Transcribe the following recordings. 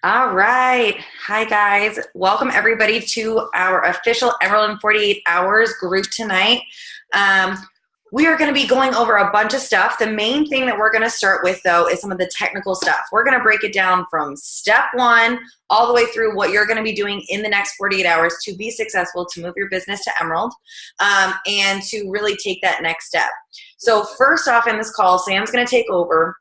All right. Hi, guys. Welcome, everybody, to our official Emerald in 48 Hours group tonight. Um, we are going to be going over a bunch of stuff. The main thing that we're going to start with, though, is some of the technical stuff. We're going to break it down from step one all the way through what you're going to be doing in the next 48 hours to be successful, to move your business to Emerald, and to really take that next step. So first off in this call, Sam's going to take over.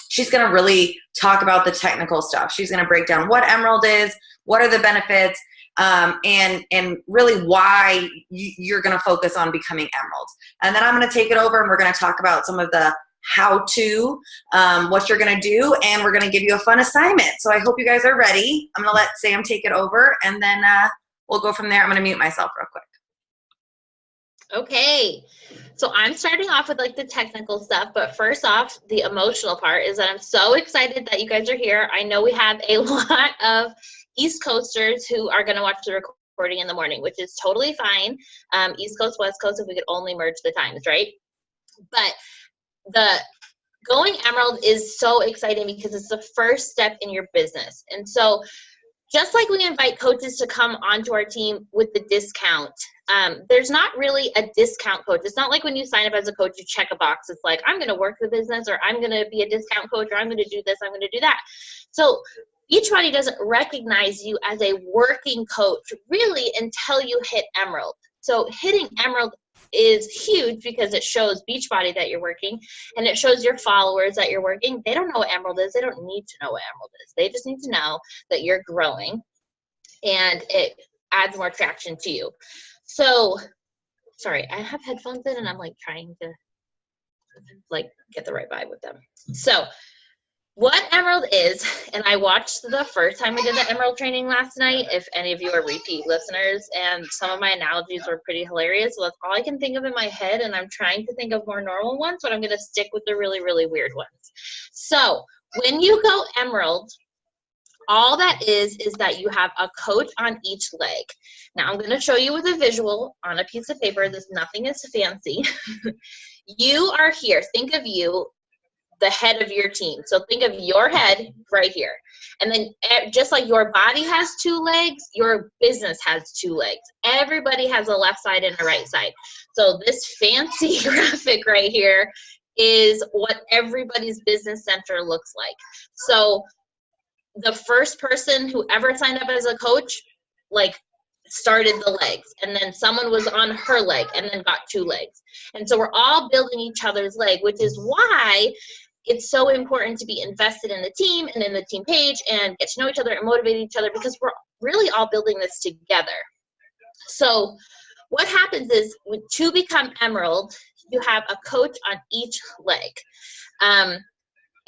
She's going to really talk about the technical stuff. She's going to break down what Emerald is, what are the benefits, and really why you're going to focus on becoming Emerald. And then I'm going to take it over and we're going to talk about some of the how-to, what you're going to do, and we're going to give you a fun assignment. So I hope you guys are ready. I'm going to let Sam take it over, and then we'll go from there. I'm going to mute myself real quick. Okay, so I'm starting off with like the technical stuff, but first off, the emotional part is that I'm so excited that you guys are here. I know we have a lot of East Coasters who are going to watch the recording in the morning, which is totally fine. East Coast, West Coast, if we could only merge the times, right? But the going Emerald is so exciting because it's the first step in your business. And so just like we invite coaches to come onto our team with the discount, there's not really a discount coach. It's not like when you sign up as a coach, you check a box. It's like, I'm going to work the business, or I'm going to be a discount coach, or I'm going to do this, I'm going to do that. So Beachbody doesn't recognize you as a working coach really until you hit Emerald. So hitting Emerald is huge because it shows Beachbody that you're working, and it shows your followers that you're working. They don't know what Emerald is. They don't need to know what Emerald is. They just need to know that you're growing, and it adds more traction to you. So, sorry, I have headphones in and I'm like trying to like get the right vibe with them. So what Emerald is, and I watched the first time we did the Emerald training last night, if any of you are repeat listeners, and some of my analogies were pretty hilarious. So that's all I can think of in my head, and I'm trying to think of more normal ones, but I'm going to stick with the really, really weird ones. So when you go Emerald, all that is that you have a coach on each leg. Now I'm going to show you with a visual on a piece of paper. Nothing is fancy. You are here. Think of you, the head of your team. So think of your head right here. And then just like your body has two legs, your business has two legs. Everybody has a left side and a right side. So this fancy graphic right here is what everybody's business center looks like. So the first person who ever signed up as a coach, like, started the legs, and then someone was on her leg and then got two legs. And so we're all building each other's leg, which is why it's so important to be invested in the team and in the team page and get to know each other and motivate each other, because we're really all building this together. So what happens is, to become Emerald, you have a coach on each leg.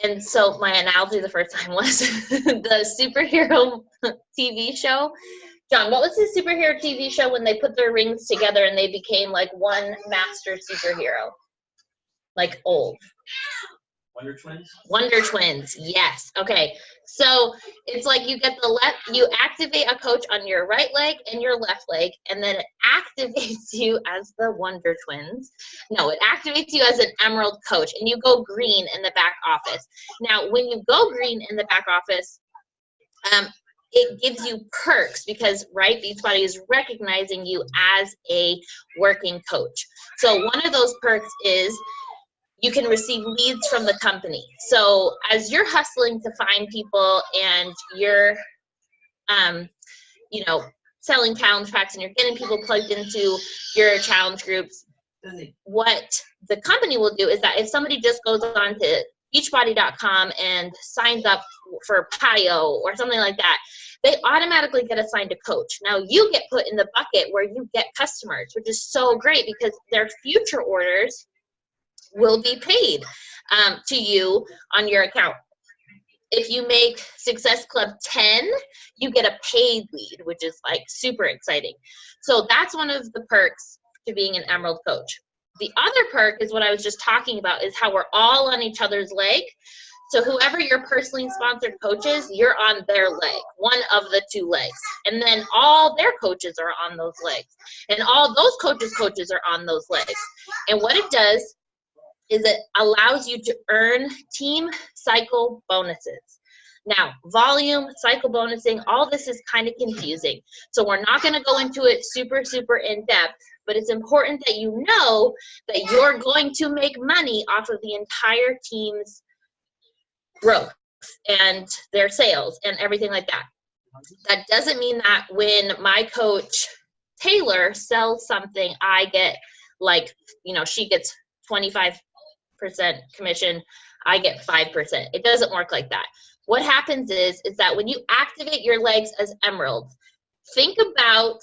And so my analogy the first time was the superhero TV show. John, what was the superhero TV show when they put their rings together and they became like one master superhero? Like old. Wonder Twins? Wonder Twins, yes. Okay, so it's like you get you activate a coach on your right leg and your left leg, and then it activates you as the Wonder Twins. No, it activates you as an Emerald coach, and you go green in the back office. Now, when you go green in the back office, it gives you perks because, right, Beachbody is recognizing you as a working coach. So one of those perks is you can receive leads from the company. So as you're hustling to find people and you're, selling challenge packs and you're getting people plugged into your challenge groups, what the company will do is that if somebody just goes on to Beachbody.com and signs up for PIO or something like that, they automatically get assigned a coach. Now you get put in the bucket where you get customers, which is so great because their future orders will be paid to you on your account. If you make Success Club 10, you get a paid lead, which is like super exciting. So that's one of the perks to being an Emerald coach. The other perk is what I was just talking about, is how we're all on each other's leg. So whoever your personally sponsored coach is, you're on their leg, one of the two legs. And then all their coaches are on those legs. And all those coaches are on those legs. And what it does is it allows you to earn team cycle bonuses. Now, volume, cycle bonusing, all this is kind of confusing. So we're not going to go into it super, super in depth, but it's important that you know that you're going to make money off of the entire team's growth and their sales and everything like that. That doesn't mean that when my coach Taylor sells something, I get like, you know, she gets 25% commission, I get 5%. It doesn't work like that. What happens is that when you activate your legs as Emerald, think about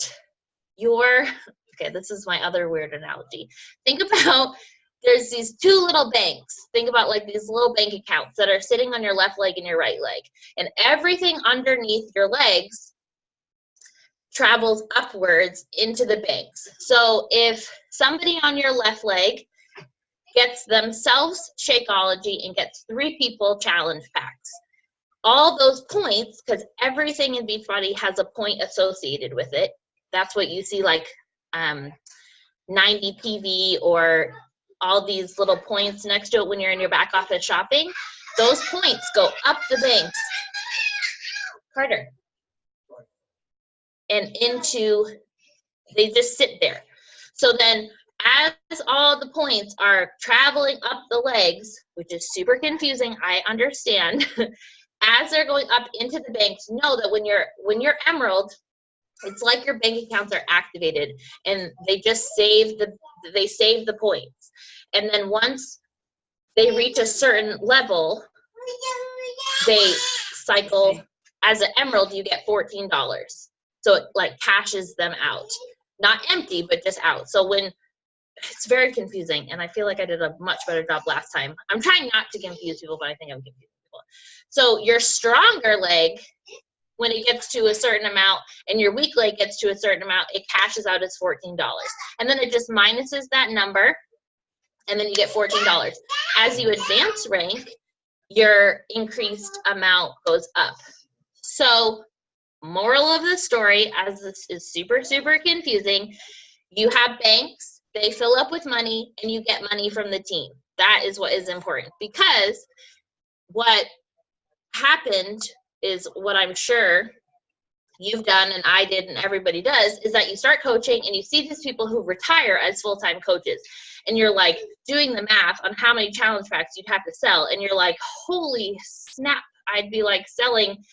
your, okay, this is my other weird analogy. Think about there's these two little banks. Think about like these little bank accounts that are sitting on your left leg and your right leg. And everything underneath your legs travels upwards into the banks. So if somebody on your left leg gets themselves Shakeology and gets 3 people challenge packs, all those points, because everything in Beachbody has a point associated with it. That's what you see like 90 PV or all these little points next to it when you're in your back office shopping. Those points go up the banks, Carter, and into, they just sit there. So then as all the points are traveling up the legs, which is super confusing, I understand, as they're going up into the banks, know that when you're Emerald, it's like your bank accounts are activated and they just save the points. And then once they reach a certain level, they cycle. As an Emerald, you get $14. So it like cashes them out. Not empty, but just out. So when, it's very confusing, and I feel like I did a much better job last time. I'm trying not to confuse people, but I think I'm confusing people. So your stronger leg, when it gets to a certain amount, and your weak leg gets to a certain amount, it cashes out as $14. And then it just minuses that number, and then you get $14. As you advance rank, your increased amount goes up. So moral of the story, as this is super, super confusing, you have banks, they fill up with money, and you get money from the team. That is what is important, because what happened is, what I'm sure you've done and I did and everybody does, is that you start coaching and you see these people who retire as full-time coaches, and you're like doing the math on how many challenge packs you'd have to sell, and you're like, holy snap, I'd be like selling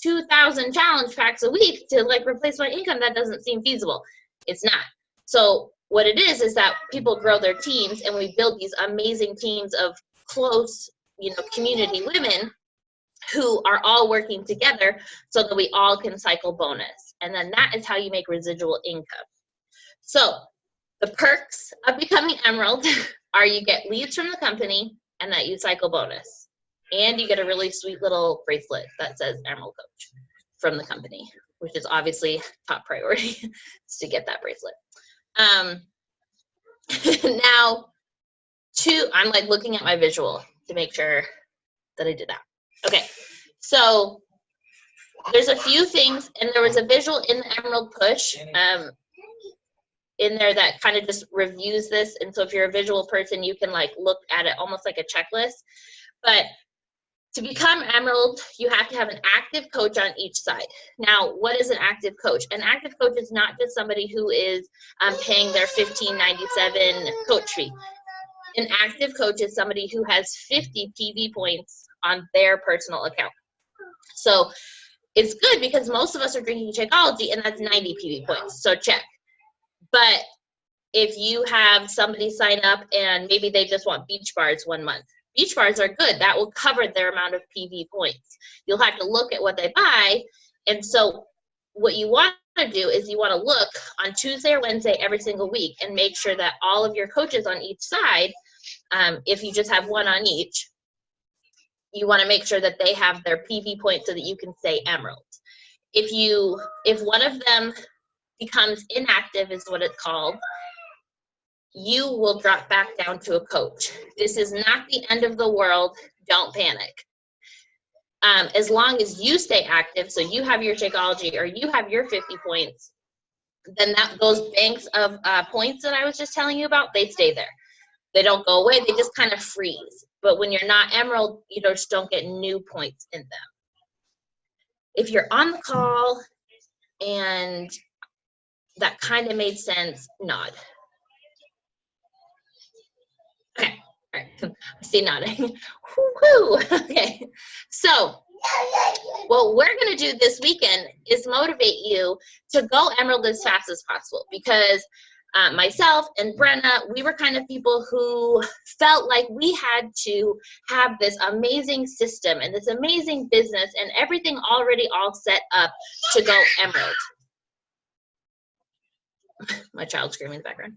2,000 challenge packs a week to like replace my income. That doesn't seem feasible. It's not. So what it is that people grow their teams, and we build these amazing teams of close, you know, community women who are all working together so that we all can cycle bonus. And then that is how you make residual income. So the perks of becoming Emerald are you get leads from the company and that you cycle bonus. And you get a really sweet little bracelet that says Emerald Coach from the company, which is obviously top priority is to get that bracelet. Now, I'm like looking at my visual to make sure that I did that. Okay, so there's a few things, and there was a visual in the Emerald Push in there that kind of just reviews this. And so if you're a visual person, you can like look at it almost like a checklist. But to become Emerald, you have to have an active coach on each side. Now, what is an active coach? An active coach is not just somebody who is paying their $15.97 coach fee. An active coach is somebody who has 50 PV points on their personal account. So it's good because most of us are drinking Shakeology, and that's 90 PV points, so check. But if you have somebody sign up and maybe they just want beach bars 1 month, beach bars are good. That will cover their amount of PV points. You'll have to look at what they buy. And so what you want to do is you want to look on Tuesday or Wednesday every single week and make sure that all of your coaches on each side, if you just have one on each, you want to make sure that they have their PV points so that you can stay Emerald. If one of them becomes inactive, is what it's called, you will drop back down to a coach. This is not the end of the world. Don't panic. As long as you stay active, so you have your Shakeology or you have your 50 points, then those banks of points that I was just telling you about, they stay there. They don't go away. They just kind of freeze. But when you're not Emerald, you just don't get new points in them. if you're on the call and that kind of made sense, nod. Okay, all right, I see nodding. Woo-hoo. Okay, so what we're gonna do this weekend is motivate you to go Emerald as fast as possible, because myself and Brenna, we were kind of people who felt like we had to have this amazing system and this amazing business and everything already all set up to go Emerald. My child screaming in the background.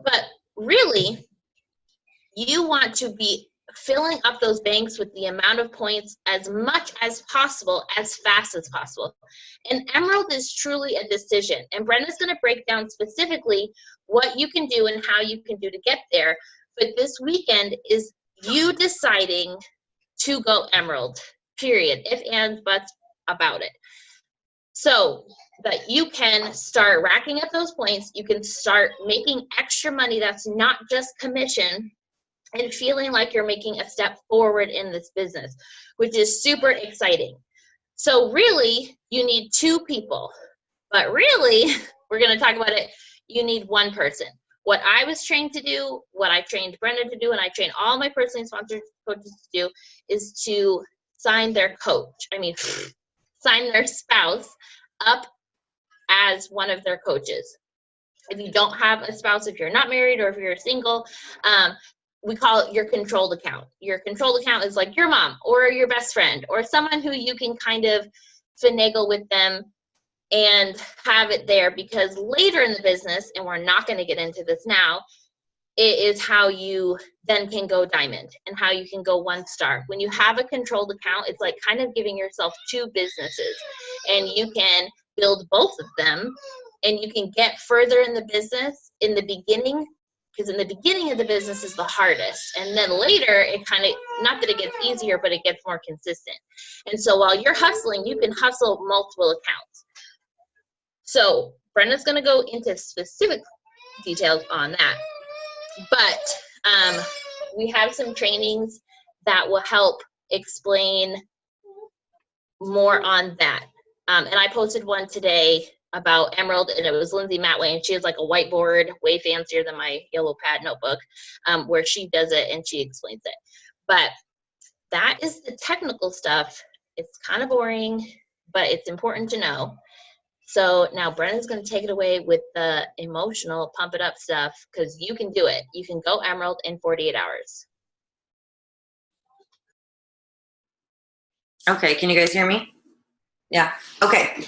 But really, you want to be filling up those banks with the amount of points as much as possible, as fast as possible. And Emerald is truly a decision. And Brenda's going to break down specifically what you can do and how you can do to get there. But this weekend is you deciding to go Emerald, period. If, and, buts about it. So that you can start racking up those points. You can start making extra money that's not just commission, and feeling like you're making a step forward in this business, which is super exciting. So really, you need 2 people, but really, we're gonna talk about it, you need 1 person. What I was trained to do, what I trained Brenda to do, and I train all my personally sponsored coaches to do, is to sign their sign their spouse up as one of their coaches. If you don't have a spouse, if you're not married, or if you're single, we call it your controlled account. Your controlled account is like your mom or your best friend or someone who you can kind of finagle with them and have it there, because later in the business, and we're not going to get into this now, it is how you then can go diamond and how you can go 1 star. When you have a controlled account, it's like kind of giving yourself 2 businesses, and you can build both of them, and you can get further in the business in the beginning, because in the beginning of the business is the hardest, and then later it kind of, not that it gets easier, but it gets more consistent. And so while you're hustling, you can hustle multiple accounts. So Brenda's going to go into specific details on that, but we have some trainings that will help explain more on that. And I posted one today about Emerald, and it was Lindsay Matway, and she has like a whiteboard way fancier than my yellow pad notebook, where she does it and she explains it. But that is the technical stuff. It's kind of boring, but it's important to know. So now Brendan's going to take it away with the emotional pump it up stuff, because you can do it. You can go Emerald in 48 hours. Okay, can you guys hear me? Yeah, okay.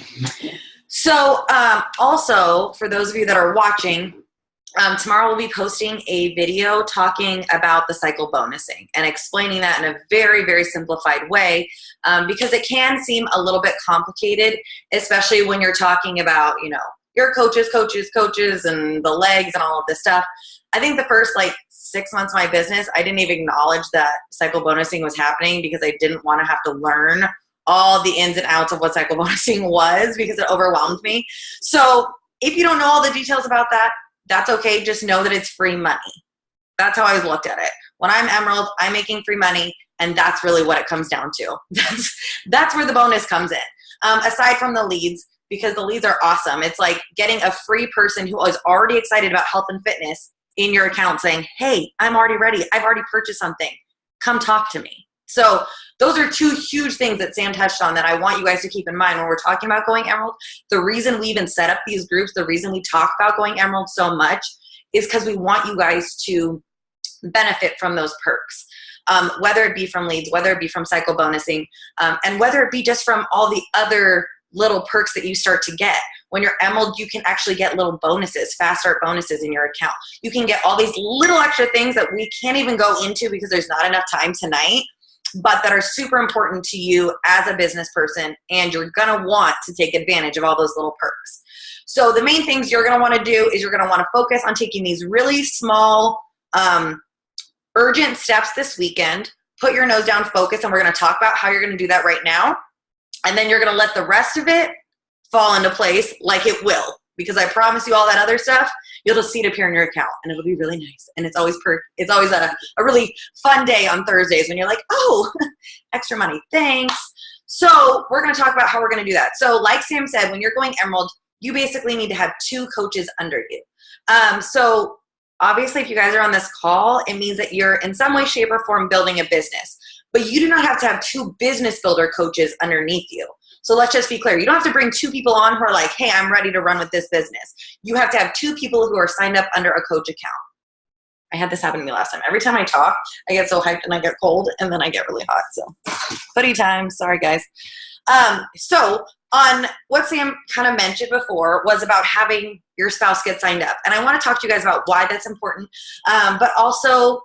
So also, for those of you that are watching, tomorrow we'll be posting a video talking about the cycle bonusing and explaining that in a very, very simplified way, because it can seem a little bit complicated, especially when you're talking about, you know, your coaches, and the legs and all of this stuff. I think the first 6 months of my business, I didn't even acknowledge that cycle bonusing was happening, because I didn't want to have to learn all the ins and outs of what cycle bonusing was, because it overwhelmed me. So if you don't know all the details about that, that's okay. Just know that it's free money. That's how I always looked at it. When I'm Emerald, I'm making free money, and that's really what it comes down to. That's where the bonus comes in. Aside from the leads, because the leads are awesome. It's like getting a free person who is already excited about health and fitness in your account saying, hey, I'm already ready. I've already purchased something. Come talk to me. So those are 2 huge things that Sam touched on that I want you guys to keep in mind when we're talking about going Emerald. The reason we even set up these groups, the reason we talk about going Emerald so much, is because we want you guys to benefit from those perks, whether it be from leads, whether it be from cycle bonusing, and whether it be just from all the other little perks that you start to get. When you're Emerald, you can actually get little bonuses, fast start bonuses in your account. You can get all these little extra things that we can't even go into because there's not enough time tonight, but that are super important to you as a business person, and you're gonna want to take advantage of all those little perks. So the main things you're gonna wanna do is you're gonna wanna focus on taking these really small, urgent steps this weekend. Put your nose down, focus, and we're gonna talk about how you're gonna do that right now. And then you're gonna let the rest of it fall into place like it will, because I promise you all that other stuff, you'll just see it appear in your account, and it'll be really nice. And it's always a really fun day on Thursdays when you're like, oh, extra money, thanks. So we're going to talk about how we're going to do that. So like Sam said, when you're going Emerald, you basically need to have 2 coaches under you. So obviously, if you guys are on this call, it means that you're in some way, shape, or form building a business. But you do not have to have 2 business builder coaches underneath you. So let's just be clear. You don't have to bring 2 people on who are like, hey, I'm ready to run with this business. You have to have 2 people who are signed up under a coach account. I had this happen to me last time. Every time I talk, I get so hyped and I get cold, and then I get really hot. So hoodie time. Sorry, guys. So on what Sam kind of mentioned before was about having your spouse get signed up. And I want to talk to you guys about why that's important, but also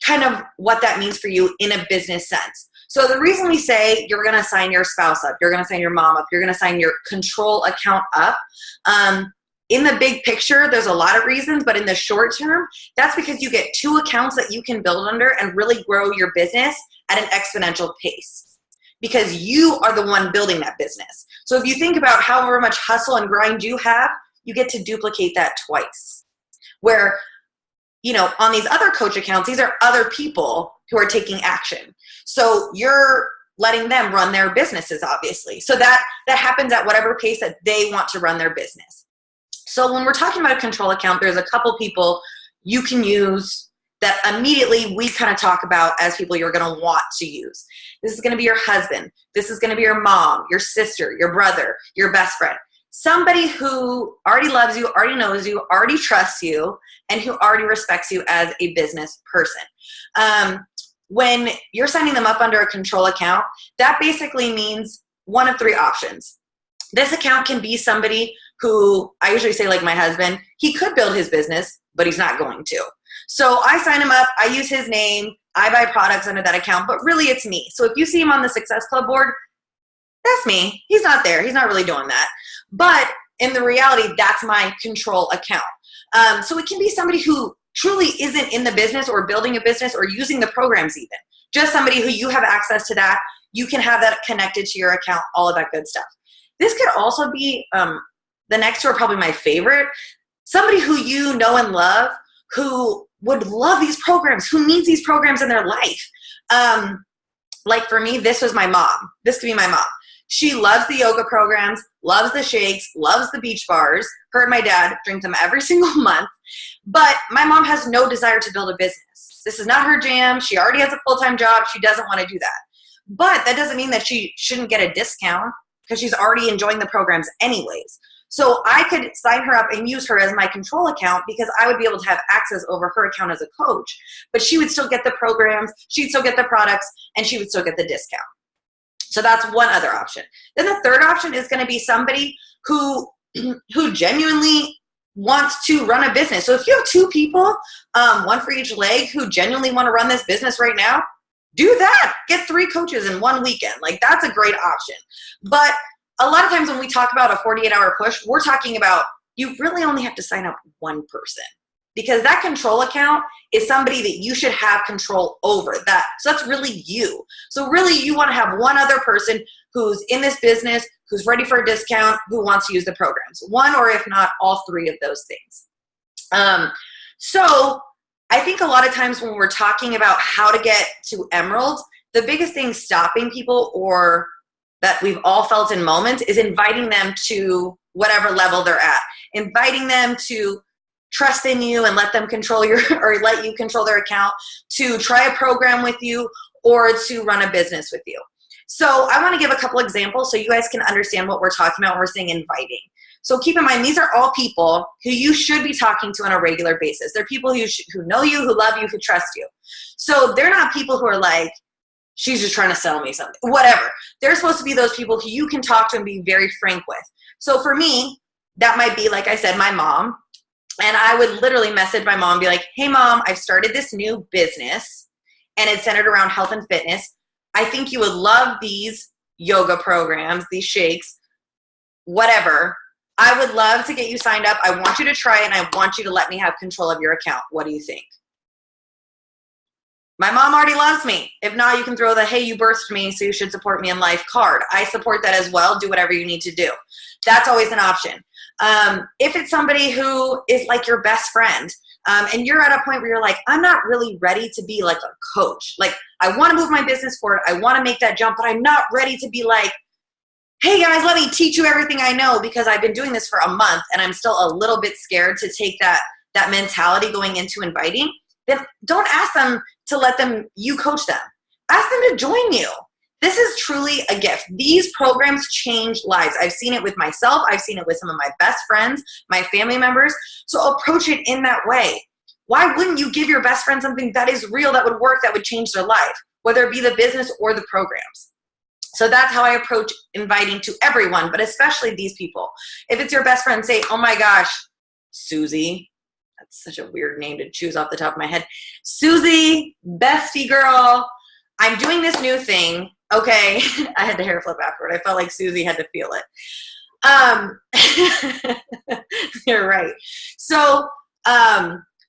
kind of what that means for you in a business sense. So the reason we say you're going to sign your spouse up, you're going to sign your mom up, you're going to sign your control account up, in the big picture, there's a lot of reasons, but in the short term, that's because you get 2 accounts that you can build under and really grow your business at an exponential pace because you are the one building that business. So if you think about however much hustle and grind you have, you get to duplicate that twice. Where, you know, on these other coach accounts, these are other people who are taking action. So you're letting them run their businesses, obviously. So that happens at whatever pace that they want to run their business. So when we're talking about a control account, there's a couple people you can use that immediately we kind of talk about as people you're going to want to use. This is going to be your husband. This is going to be your mom, your sister, your brother, your best friend. Somebody who already loves you, already knows you, already trusts you, and who already respects you as a business person. When you're signing them up under a control account, that basically means one of 3 options. This account can be somebody who, I usually say like my husband, he could build his business, but he's not going to. So I sign him up, I use his name, I buy products under that account, but really it's me. So if you see him on the Success Club board, that's me. He's not there. He's not really doing that. But in the reality, that's my control account. So it can be somebody who truly isn't in the business or building a business or using the programs even. Just somebody who you have access to that. You can have that connected to your account, all of that good stuff. This could also be, the next 2 are probably my favorite, somebody who you know and love, who would love these programs, who needs these programs in their life. Like for me, this was my mom. This could be my mom. She loves the yoga programs, loves the shakes, loves the beach bars. Her and my dad drink them every single month. But my mom has no desire to build a business. This is not her jam. She already has a full-time job. She doesn't want to do that. But that doesn't mean that she shouldn't get a discount because she's already enjoying the programs anyways. So I could sign her up and use her as my control account because I would be able to have access over her account as a coach. But she would still get the programs, she'd still get the products, and she would still get the discount. So that's one other option. Then the third option is going to be somebody who genuinely wants to run a business. So if you have 2 people, one for each leg, who genuinely want to run this business right now, do that. Get 3 coaches in one weekend. Like that's a great option. But a lot of times when we talk about a 48-hour push, we're talking about you really only have to sign up 1 person. Because that control account is somebody that you should have control over. So that's really you. So really you want to have 1 other person who's in this business, who's ready for a discount, who wants to use the programs. 1 or if not all 3 of those things. So I think a lot of times when we're talking about how to get to Emerald, the biggest thing stopping people or that we've all felt in moments is inviting them to whatever level they're at. Inviting them to trust in you and let them control or let you control their account, to try a program with you, or to run a business with you. So I want to give a couple examples so you guys can understand what we're talking about when we're saying inviting. So keep in mind, these are all people who you should be talking to on a regular basis. They're people who know you, who love you, who trust you. So they're not people who are like, she's just trying to sell me something, whatever. They're supposed to be those people who you can talk to and be very frank with. So for me, that might be, like I said, my mom. And I would literally message my mom and be like, hey mom, I've started this new business and it's centered around health and fitness. I think you would love these yoga programs, these shakes, whatever. I would love to get you signed up. I want you to try it and I want you to let me have control of your account. What do you think? My mom already loves me. If not, you can throw the, hey, you birthed me, so you should support me in life card. I support that as well. Do whatever you need to do. That's always an option. If it's somebody who is like your best friend, and you're at a point where you're like, I'm not really ready to be like a coach. Like, I want to move my business forward. I want to make that jump, but I'm not ready to be like hey guys, let me teach you everything I know because I've been doing this for a month and I'm still a little bit scared to take that mentality going into inviting, then don't ask them to let you coach them. Ask them to join you. This is truly a gift. These programs change lives. I've seen it with myself. I've seen it with some of my best friends, my family members. So approach it in that way. Why wouldn't you give your best friend something that is real, that would work, that would change their life, whether it be the business or the programs? So that's how I approach inviting to everyone, but especially these people. If it's your best friend, say, oh my gosh, Susie. That's such a weird name to choose off the top of my head. Susie, bestie girl, I'm doing this new thing. Okay, I had to hair flip afterward. I felt like Susie had to feel it. You're right. So,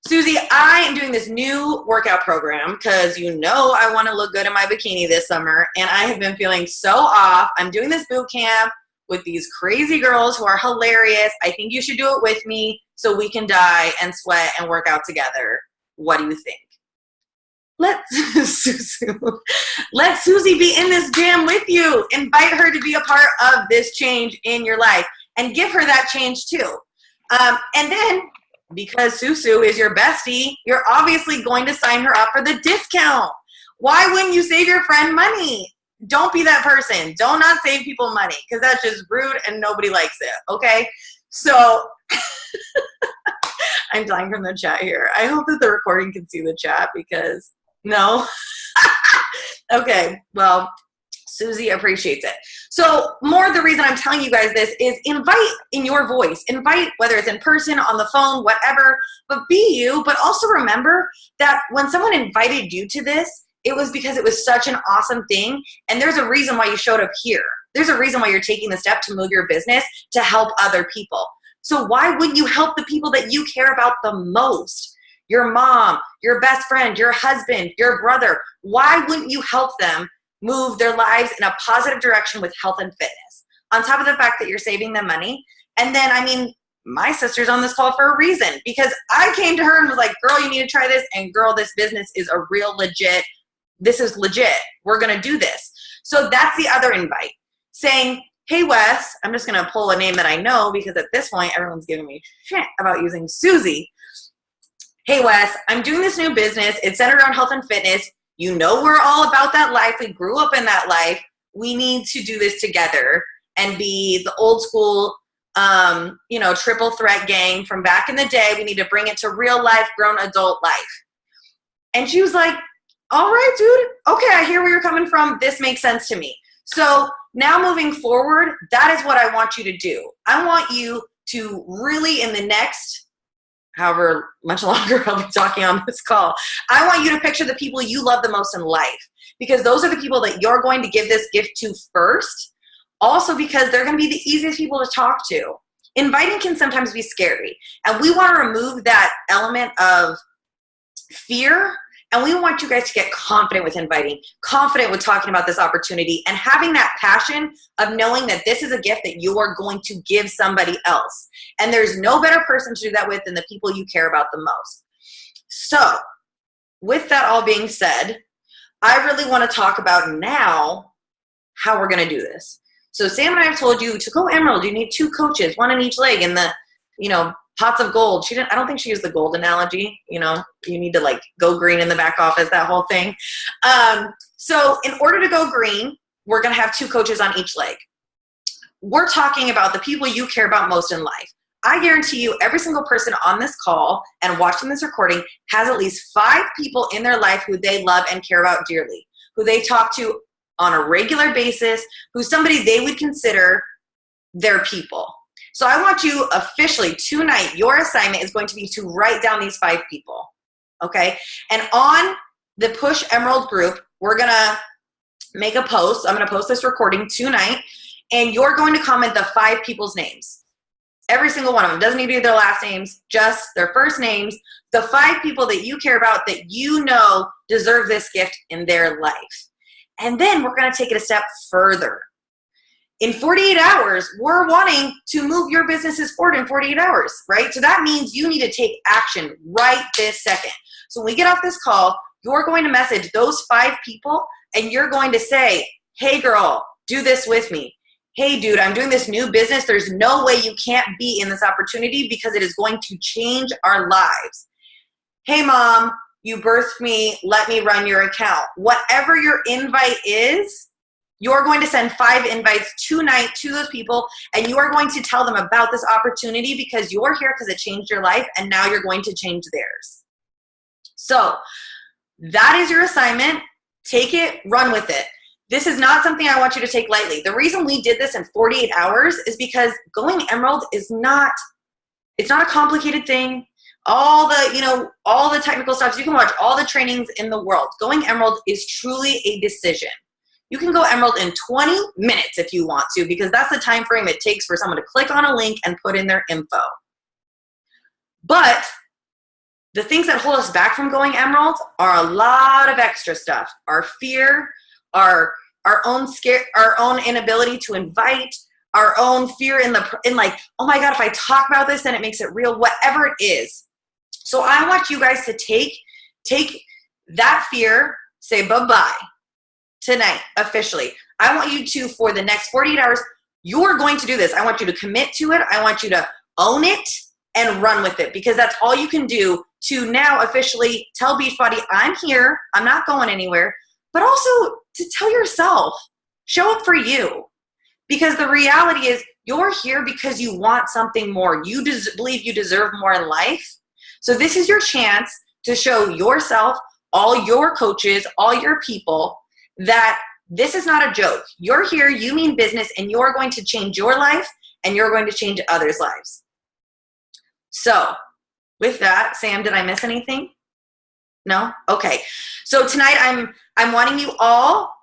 Susie, I am doing this new workout program because I want to look good in my bikini this summer, and I have been feeling so off. I'm doing this boot camp with these crazy girls who are hilarious. I think you should do it with me so we can die and sweat and work out together. What do you think? Let Susie be in this jam with you. Invite her to be a part of this change in your life and give her that change too. And then, because Susu is your bestie, you're obviously going to sign her up for the discount. Why wouldn't you save your friend money? Don't be that person. Do not save people money because that's just rude and nobody likes it, okay? So I'm dying from the chat here. I hope that the recording can see the chat because no. Okay, well, Susie appreciates it. So more the reason I'm telling you guys this is invite in your voice. Invite, whether it's in person, on the phone, whatever, but be you. But also remember that when someone invited you to this, it was because it was such an awesome thing. And there's a reason why you showed up here. There's a reason why you're taking the step to move your business to help other people. So why wouldn't you help the people that you care about the most? Your mom, your best friend, your husband, your brother. Why wouldn't you help them move their lives in a positive direction with health and fitness? On top of the fact that you're saving them money. And then, my sister's on this call for a reason because I came to her and was like, girl, you need to try this. And girl, this business is a real legit. This is legit. We're going to do this. So that's the other invite. Saying, hey, Wes, I'm just going to pull a name that I know because at this point, everyone's giving me shit about using Susie. Hey, Wes, I'm doing this new business. It's centered around health and fitness. We're all about that life. We grew up in that life. We need to do this together and be the old school, triple threat gang from back in the day. We need to bring it to real life, grown adult life. And she was like, all right, dude. Okay, I hear where you're coming from. This makes sense to me. So now moving forward, that is what I want you to do. I want you to really, in the next however much longer I'll be talking on this call, I want you to picture the people you love the most in life because those are the people that you're going to give this gift to first. Also because they're going to be the easiest people to talk to. Inviting can sometimes be scary, and we want to remove that element of fear, and we want you guys to get confident with inviting, confident with talking about this opportunity, and having that passion of knowing that this is a gift that you are going to give somebody else. And there's no better person to do that with than the people you care about the most. So with that all being said, I really want to talk about now how we're going to do this. So Sam and I have told you to go Emerald, you need 2 coaches, 1 in each leg, and the, pots of gold. I don't think she used the gold analogy. You need to go green in the back office, that whole thing. So in order to go green, we're going to have 2 coaches on each leg. We're talking about the people you care about most in life. I guarantee you every single person on this call and watching this recording has at least 5 people in their life who they love and care about dearly, who they talk to on a regular basis, who's somebody they would consider their people. So I want you officially tonight, your assignment is going to be to write down these 5 people, okay? And on the Push Emerald group, we're going to make a post. I'm going to post this recording tonight, and you're going to comment the 5 people's names. Every single one of them. Doesn't need to be their last names, just their first names. The 5 people that you care about that deserve this gift in their life. And then we're going to take it a step further. In 48 hours, we're wanting to move your businesses forward in 48 hours, right? So that means you need to take action right this second. So when we get off this call, you're going to message those 5 people and you're going to say, hey girl, do this with me. hey dude, I'm doing this new business. There's no way you can't be in this opportunity because it is going to change our lives. Hey mom, you birthed me, let me run your account. Whatever your invite is, you're going to send 5 invites tonight to those people, and you are going to tell them about this opportunity because you're here because it changed your life, and now you're going to change theirs. So that is your assignment. Take it, run with it. This is not something I want you to take lightly. The reason we did this in 48 hours is because going Emerald is not, it's not a complicated thing. All the technical stuff, you can watch all the trainings in the world. Going Emerald is truly a decision. You can go Emerald in 20 minutes if you want to, because that's the time frame it takes for someone to click on a link and put in their info. But the things that hold us back from going Emerald are a lot of extra stuff. Our fear, our own scare, our own inability to invite, our own fear in like, oh my God, if I talk about this, then it makes it real, whatever it is. So I want you guys to take that fear, say bye-bye tonight, officially. I want you to, for the next 48 hours, you're going to do this. I want you to commit to it. I want you to own it and run with it, because that's all you can do to now officially tell Beachbody, I'm here, I'm not going anywhere, but also to tell yourself, show up for you. Because the reality is you're here because you want something more. You believe you deserve more in life. So this is your chance to show yourself, all your coaches, all your people, that this is not a joke. You're here, you mean business, and you're going to change your life, and you're going to change others' lives. So with that, Sam, did I miss anything? No? Okay. So tonight I'm wanting you all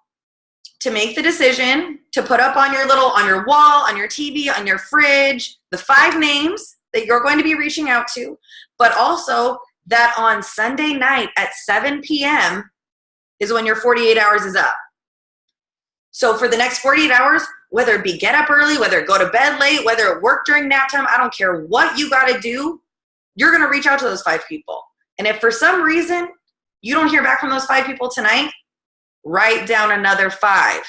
to make the decision to put up on your wall, on your TV, on your fridge, the 5 names that you're going to be reaching out to, but also that on Sunday night at 7 p.m. is when your 48 hours is up. So for the next 48 hours, whether it be get up early, whether it go to bed late, whether it work during nap time, I don't care what you got to do, you're going to reach out to those 5 people. And if for some reason you don't hear back from those 5 people tonight, write down another 5.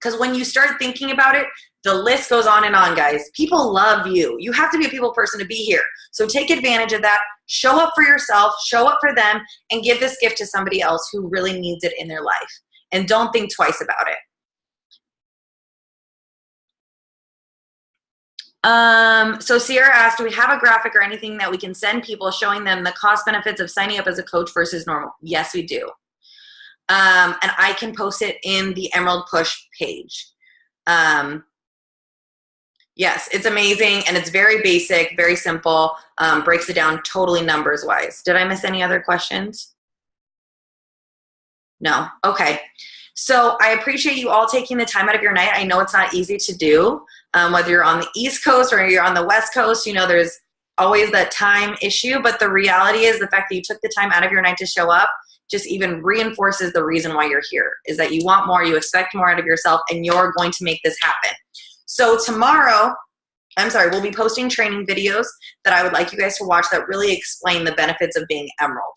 Because when you start thinking about it, the list goes on and on, guys. People love you. You have to be a people person to be here. So take advantage of that. Show up for yourself, show up for them, and give this gift to somebody else who really needs it in their life. And don't think twice about it. So Sierra asked, do we have a graphic or anything that we can send people showing them the cost benefits of signing up as a coach versus normal? Yes, we do. And I can post it in the Emerald Push page. Yes, it's amazing, and it's very basic, very simple, breaks it down totally numbers-wise. Did I miss any other questions? No? Okay. So I appreciate you all taking the time out of your night. I know it's not easy to do, whether you're on the East Coast or you're on the West Coast, you know, there's always that time issue, but the reality is the fact that you took the time out of your night to show up just even reinforces the reason why you're here, is that you want more, you expect more out of yourself, and you're going to make this happen. So tomorrow, we'll be posting training videos that I would like you guys to watch that really explain the benefits of being Emerald.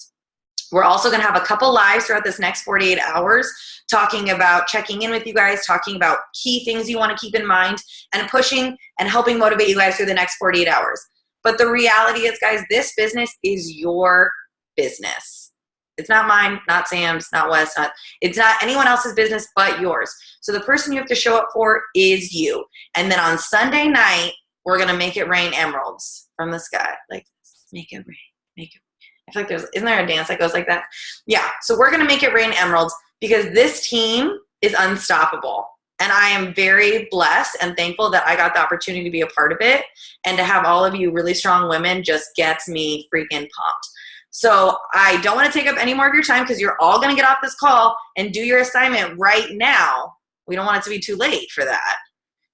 We're also going to have a couple lives throughout this next 48 hours talking about, checking in with you guys, talking about key things you want to keep in mind, and pushing and helping motivate you guys through the next 48 hours. But the reality is, guys, this business is your business. It's not mine, not Sam's, not Wes, it's not anyone else's business but yours. So the person you have to show up for is you. And then on Sunday night, we're going to make it rain emeralds from the sky. Like, make it rain, make it rain. I feel like isn't there a dance that goes like that? Yeah, so we're going to make it rain emeralds because this team is unstoppable. And I am very blessed and thankful that I got the opportunity to be a part of it. And to have all of you really strong women just gets me freaking pumped. So I don't want to take up any more of your time because you're all going to get off this call and do your assignment right now. We don't want it to be too late for that.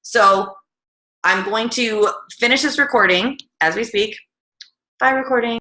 So I'm going to finish this recording as we speak. Bye, recording.